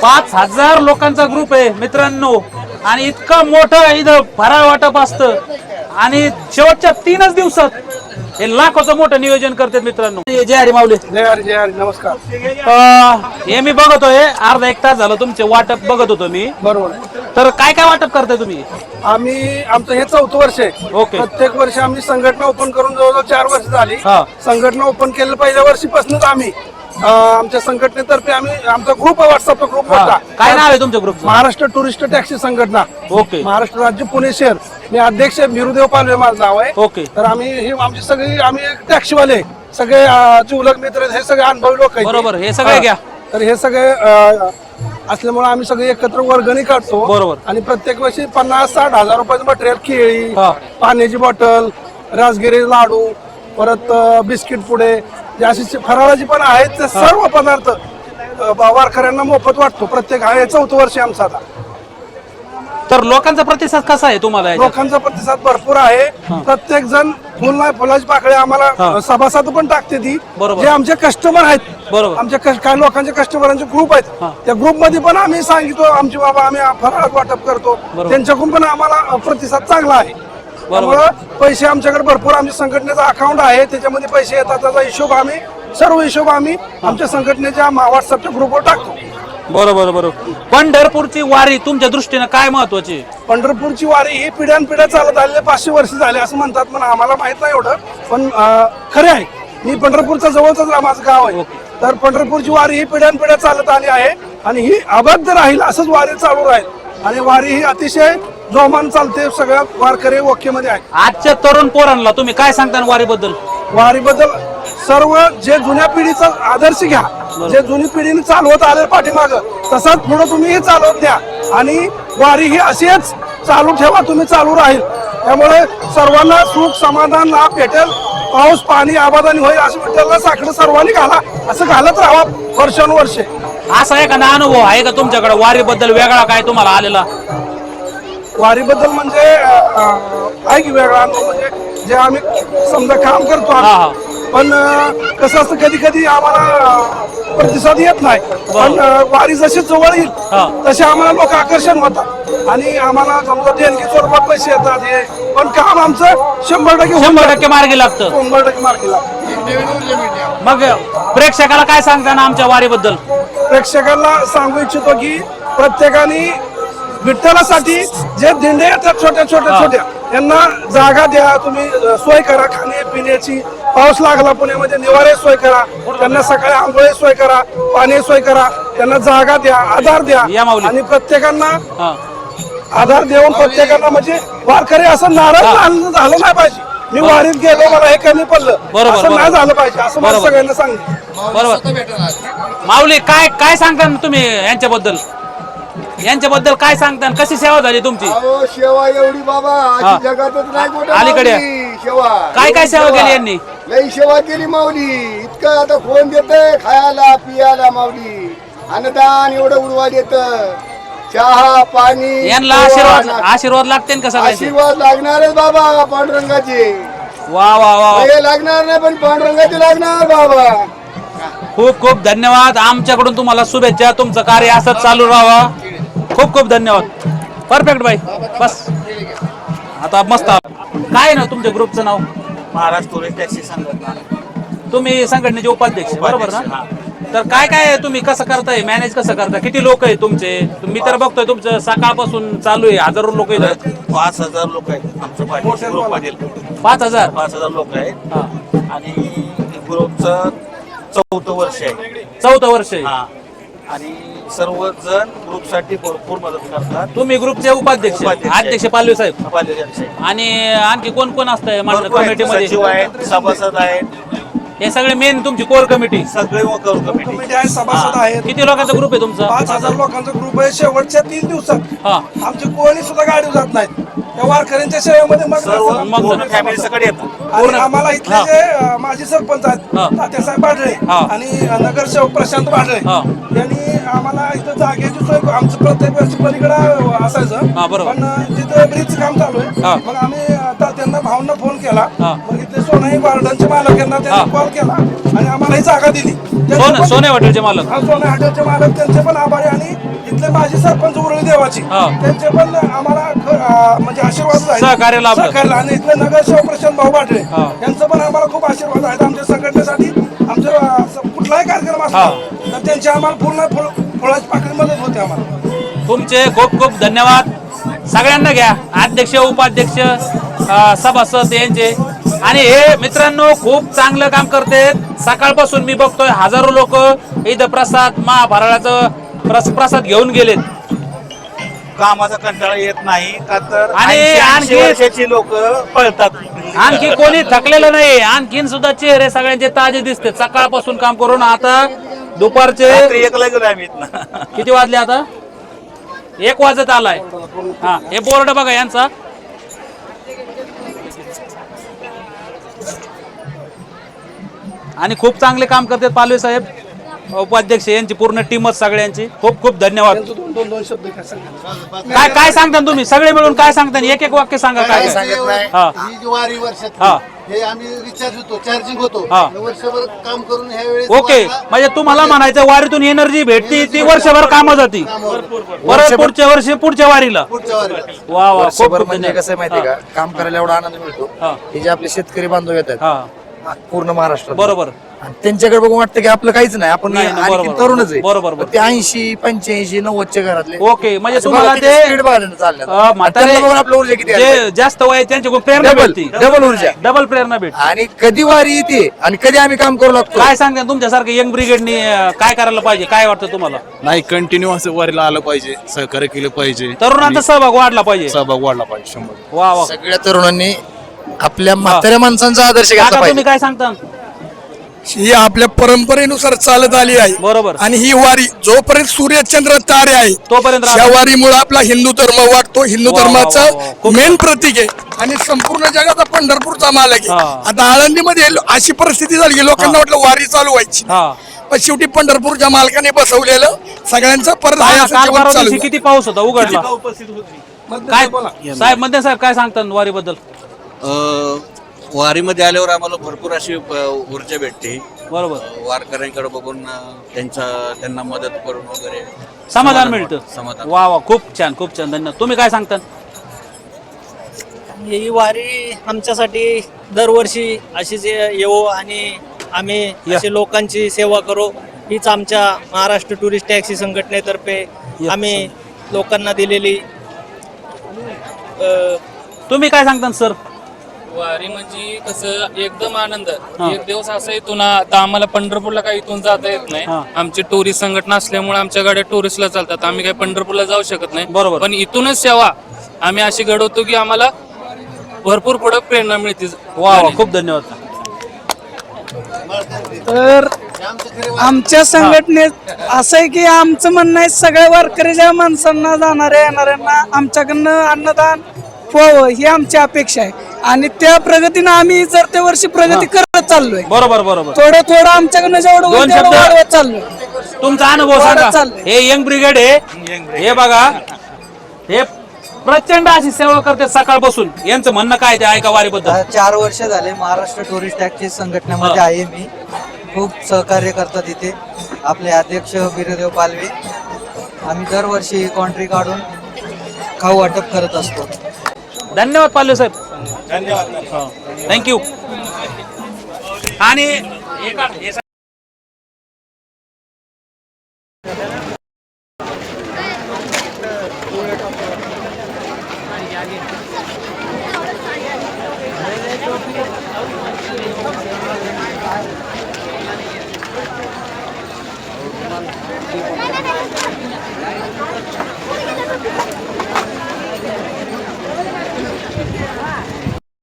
5000 लोकांचा ग्रुप आहे मित्रांनो आणि इतकं मोठं इथं फराळ वाटप असतं आणि शेवटच्या 3च दिवसात हे लाखोचं मोठं नियोजन करतात मित्रांनो। जय हरी माऊली। जय हरी जय हरी नमस्कार। हे मी बघतोय अर्धा एक तास झालं तुमचे वाटप बघत होतो मी। बरोबर। तर काय काय वाटप करताय तुम्ही? आमचं हे 4थं वर्ष आहे। ओके। प्रत्येक वर्षी आम्ही संघटना ओपन करून जवळजवळ 4 वर्ष झाली। संघटना ओपन केलं पहिल्या वर्षीपासूनच आम्ही आमच्या संघटनेतर्फे आम्ही आमचा ग्रुप व्हॉट्सअपचा ग्रुप होता। काय नाव आहे तुमच्या ग्रुपचं? महाराष्ट्र टुरिस्ट टॅक्सी संघटना। ओके। महाराष्ट्र राज्य पुणे शहर। मी अध्यक्ष बिरुदेव पालवे माझं नाव आहे। ओके। तर आम्ही आमची सगळी आम्ही टॅक्सीवाले सगळे जिवलग मित्र हे सगळे अनुभवी लोक आहेत। बरोबर। हे सगळे घ्या। तर हे सगळे असल्यामुळे आम्ही सगळे एकत्र वर्गणी काढतो। बरोबर। आणि प्रत्येक वर्षी 50-60 हजार रुपयाचं मटेरियल, केळी, पाण्याची बॉटल, राजगिरी लाडू, परत बिस्किट पुडे जे अशी फराळाची पण आहेत ते सर्व पदार्थ वारकऱ्यांना मोफत वाटतो। प्रत्येक हा 4थं वर्ष आमचा आता। तर लोकांचा प्रतिसाद कसा आहे तुम्हाला? लोकांचा प्रतिसाद भरपूर आहे। प्रत्येक जण फुल नाही फुलाची पाकळी आम्हाला सभासद पण टाकते ती जे आमचे कस्टमर आहेत। बरोबर। आमच्या काही लोकांच्या कस्टमरांचे ग्रुप आहेत त्या ग्रुप मध्ये पण आम्ही सांगितलं आमचे बाबा आम्ही फराळात वाटप करतो त्यांच्याकडून पण आम्हाला प्रतिसाद चांगला आहे। त्यामुळे पैसे आमच्याकडे भरपूर आमच्या संघटनेचा अकाउंट आहे त्याच्यामध्ये पैसे येतात त्याचा हिशोब आम्ही सर्व हिशोब आम्ही आमच्या संघटनेच्या व्हॉट्सअपच्या ग्रुपवर टाकतो। बरोबर बरोबर। पंढरपूरची वारी तुमच्या दृष्टीने काय महत्वाची? पंढरपूरची वारी ही पिढ्यानपिढ्या चालत आलेले 500 वर्ष झाले असं म्हणतात पण आम्हाला माहित नाही एवढं पण खरे आहे। मी पंढरपूरचा जवळच माझं गाव आहे। तर पंढरपूरची वारी ही पिढ्यानपिढ्या चालत आली आहे आणि ही अबाध राहील असंच वारी चालू राहील आणि वारी ही अतिशय जोमान चालते। सगळ्या वारकरी ओके मध्ये आहे। आजच्या तरुण पोरांना तुम्ही काय सांगता वारीबद्दल? वारीबद्दल सर्व जे जुन्या पिढीचा आदर्श घ्या जे जुनी पिढीने चालवत आले पाठीमाग तसाच पुढे तुम्ही चालवत द्या आणि वारी ही अशीच चालू ठेवा तुम्ही चालू राहील। त्यामुळे सर्वांना सुख समाधान लाभ भेटेल पाऊस पाणी आबादानी होईल असं विठ्ठलला साकडं सर्वांनी घाला असं घालत राहा वर्षानुवर्षे। असा एखादा अनुभव आहे का तुमच्याकडे वारीबद्दल वेगळा काय तुम्हाला आलेला? वारीबद्दल म्हणजे आहे की वेगळा अनुभव म्हणजे जे आम्ही समजा काम करतो पण कसं असतं कधी कधी आम्हाला प्रतिसाद येत नाही पण वारी जशी जवळ येईल तसे आम्हाला लोक आकर्षण होतात आणि आम्हाला समजा देणगी स्वरूपात पैसे येतात हे पण काम आमचं 100% मार्गी लागतं। 100% मार्गी लागतं। मग प्रेक्षकाला काय सांगता ना आमच्या वारीबद्दल? प्रेक्षकांना सांगू इच्छितो की प्रत्येकाने विठ्ठलासाठी जे दिंडे येतात छोट्या त्यांना जागा द्या तुम्ही सोय करा खाणे पिण्याची। पाऊस लागला पुण्यामध्ये निवारे सोय करा त्यांना सकाळी आंघोळी सोय करा पाणी सोय करा त्यांना जागा द्या आधार द्या आणि प्रत्येकांना आधार देऊन प्रत्येकाला म्हणजे वारकरी असं नाराज झालं नाही पाहिजे। मी वारीत गेलो मला हे कमी पडलं असं नाही झालं पाहिजे असं मला सगळ्यांना सांगितलं। बरोबर। माऊली काय काय सांगता तुम्ही यांच्याबद्दल? यांच्याबद्दल काय सांगता? कशी सेवा झाली तुमची? सेवा एवढी बाबा जगातच नाही कुठे अलीकडे सेवा काय काय सेवा केली यांनी? लई सेवा केली माऊली। इतकं आता कोण देत खायला पियाला माऊली अन्नदान एवढं उडवा देत चहा पाणी यांना आशीर्वाद लागते का? सगळ्यांचे आशीर्वाद लागणारच बाबा पांडुरंगाचे। वा वा वा हे लागणार नाही पण पांडुरंगाचे लागणार बाबा। खूप खूप धन्यवाद। आमच्याकडून तुम्हाला शुभेच्छा। तुमचं कार्य असंच चालू राहावा। खूप खूप धन्यवाद। परफेक्ट बाई बस आता मस्त। काय ना तुमच्या ग्रुपचं नाव? महाराष्ट्र टुरिस्ट टॅक्सी संघटना। तुम्ही संघटनेचे उपाध्यक्ष बरोबर ना? तर काय काय तुम्ही कसं करताय मॅनेज कसं करता? किती लोक आहे तुमचे? मी तर बघतोय तुमचं सकाळपासून चालू आहे हजारो लोक आहेत। 5000 लोक आहेत आमचं पाठीशी ग्रुप मधील 5000 लोक आहेत आणि ग्रुपचं 4थं वर्ष आहे। 4थं वर्ष आहे आणि सर्वजण ग्रुप साठी भरपूर मदत करतात। तुम्ही ग्रुपचे उपाध्यक्ष अध्यक्ष पालवे साहेब आणि आणखी कोण कोण असतंय कमिटी मध्ये? सचिव आहेत सभासद आहेत हे सगळे मेन तुमची कोर कमिटी सगळे कोर कमिटी आहे सभासद आहेत। किती लोकांचा ग्रुप आहे तुमचा? 5000 लोकांचा ग्रुप आहे। शेवटच्या 3 दिवसात आमची कोणी सुद्धा गाडी जात नाहीत त्या वारकऱ्यांच्या सेवेमध्ये मग फॅमिली सगळे येतात। आणि आम्हाला इथले जे माजी सरपंच आहेत तात्यासाहेब बाडळे आणि नगरसेवक प्रशांत बाडळे यांनी आम्हाला इथं जागेची सोय आमचं प्रत्येक वर्षी पलीकडे असायचं पण तिथे ब्रिजचं काम चालू आहे मग आम्ही त्यांना भावना फोन केला मग इथे सोनाई गार्डनच्या मालकांना त्यांनी कॉल केला आणि आम्हाला ही जागा दिली। सोने हॉटेलचे मालक सोने हॉटेलचे मालक त्यांचे पण आभारी आणि इथले माझे सरपंच उरळी देवाची हा. त्यांचे पण आम्हाला म्हणजे आशीर्वाद आहेत. सहकार्य लाभलं. सहकार्य. आणि इथले नगरसेवक प्रशांत भाऊ बाटले हा. यांचं पण आम्हाला खूप आशीर्वाद आहेत आमच्या संघटनेसाठी. आमच्या कुठलाही कार्यक्रम असला तर त्यांची आम्हाला पूर्ण फुलाची पाकळी मदत होते आम्हाला. तुमचे खूप खूप धन्यवाद. सगळ्यांना घ्या, अध्यक्ष उपाध्यक्ष सभासद यांचे. आणि हे मित्रांनो खूप चांगलं काम करतात. सकाळपासून मी बघतोय हजारो लोक इथं प्रसाद महाफराळाचं प्रसाद घेऊन गेलेत. कामाचा कंटाळा येत नाही का तर आणि 80 आणखी- वर्षाची लोक पळतात. आणखी कोणी थकलेलं नाही. आणखीन सुद्धा चेहरे सगळ्यांचे ताजे दिसते. सकाळपासून काम करून आता दुपारचे रात्री 1ला गेलो आम्ही इथनं. किती वाजले आता? 1 वाजत आलाय. हा, हे बोर्ड बघा यांचा. आणि खूप चांगले काम करतात पालवे साहेब, उपाध्यक्ष यांची पूर्ण टीमच सगळ्यांची. खूप खूप धन्यवाद. दोन शब्द काय सांगा. काय काय सांगता तुम्ही सगळे मिळून? काय सांगता? एक एक वाक्य सांगा. काय काय? सांगत नाही. हा. ही जी वारी वर्षात हा. हे आम्ही रिचार्ज होतो, चार्जिंग होतो. हा. वर्षभर काम करून ह्या वेळेस ओके, म्हणजे तुम्हाला म्हणायचं वारीतून एनर्जी भेटती, ती वर्षभर कामं जाती. परत पुढच्या वर्षी पुढच्या वारीला. पुढच्या वारीला वा वा, खूप वर्षभर खूप म्हणजे धन्यवाद. कसं आहे माहितीये का, काम करायला एवढा आनंद मिळतो. हा. हे जे आपले शेतकरी बांधव येतात हा, पूर्ण महाराष्ट्रात, बरोबर. आणि त्यांच्याकडे बघून वाटतं की आपलं काहीच नाही, आपण नाही, नाही, आणखी बरोबर, तरुणच आहे. बरोबर, पण ते 80, 85, 90च्या घरातले ओके, म्हणजे असं तुम्हाला बघा किती ते speed बघायला चालल्यात. म्हातारे त्यांना बघून आपलं ऊर्जा किती आली. जे जास्त वय त्यांच्याकडून प्रेरणा डबल भेटती. डबल ऊर्जा. डबल प्रेरणा भेटते. आणि कधी वारी येते आणि कधी आम्ही काम करू लागतो. काय सांगता तुमच्यासारखं यंग ब्रिगेडनी काय करायला पाहिजे? काय वाटतं तुम्हाला? नाही, कंटिन्यू असं वारीला आलं पाहिजे, सहकार्य केलं पाहिजे, तरुणांचा सहभाग वाढला पाहिजे. सहभाग वाढला पाहिजे 100. वा वा. सगळ्या तरुणांनी आपल्या म्हाताऱ्या माणसांचा आदर्श घेतला काका, पाहिजे. तुम्ही काय सांगता? ही आपल्या परंपरेनुसार चालत आली आहे. बरोबर. आणि ही वारी जोपर्यंत सूर्यचंद्र तारे आहे तोपर्यंत या वारीमुळे आपला हिंदू धर्म वाटतो. हिंदू वा, वा, वा, वा. धर्माचा खूप मेन प्रतीक आहे आणि संपूर्ण जगाचा पंढरपूरचा मालक हा. आहे. आता आळंदीमध्ये अशी परिस्थिती झाली की लोकांना वाटलं वारी चालू व्हायची, हा. पण शेवटी पंढरपूरच्या मालकाने बसवलेलं सगळ्यांचं परत आहे असं काल जेवण परवा चालू दिवशी किती पाऊस होता उघडला. उपस्थित होती. काय साहेब मध्ये साहेब काय सांगतात वारीबद्दल? वारीमध्ये आल्यावर आम्हाला भरपूर अशी ऊर्जा भेटते. बरोबर. वारकऱ्यांकडे बघून त्यांना मदत करून वगैरे समाधान मिळतं. समाधान. वा वा, खूप छान खूप छान, धन्यवाद. तुम्ही काय सांगता? ही वारी आमच्यासाठी दरवर्षी अशीच येऊ आणि आम्ही अशी लोकांची सेवा करू, हीच आमच्या महाराष्ट्र टुरिस्ट टॅक्सी संघटनेतर्फे आम्ही लोकांना दिलेली. तुम्ही काय सांगता सर? वारी म्हणजे कसं एकदम आनंद. एक दिवस असं येतो ना, आता आम्हाला पंढरपूरला काही इथून जाता येत नाही. आमची टुरिस्ट संघटना असल्यामुळे आमच्या गाड्या टुरिस्टला चालतात. आम्ही काही पंढरपूरला जाऊ शकत नाही. बरोबर. पण इथूनच सेवा आम्ही अशी घडवतो की आम्हाला भरपूर पुढे प्रेरणा मिळते. वा वा, खूप धन्यवाद. तर आमच्या संघटनेत असं आहे की आमचं म्हणणं आहे सगळ्या वारकऱ्याच्या माणसांना जाणाऱ्या येणाऱ्यांना आमच्याकडनं अन्नदान व्हावं ही आमची अपेक्षा आहे. आणि त्या प्रगतीनं आम्ही जर त्या वर्षी प्रगती करत चाललोय. बरोबर बरोबर. थोडं थोडं आमच्याकडनं जेवढं होईल दोन तेवढं शब्द. वाढवत चाललोय. तुमचा अनुभव वाढत सांगा. चाललंय. हे यंग ब्रिगेड आहे, हे बघा, हे प्रचंड अशी सेवा करते सकाळपासून. यांचं म्हणणं काय ते ऐका वारीबद्दल. 4 वर्ष झाले महाराष्ट्र टुरिस्ट टॅक्सी संघटनेमध्ये आहे मी. खूप सहकार्य करतात इथे आपले अध्यक्ष बिरदेव पालवे. आम्ही दरवर्षी कॉन्ट्री काढून खाऊ वाटप करत असतो. धन्यवाद पालवे साहेब, थँक्यू. आणि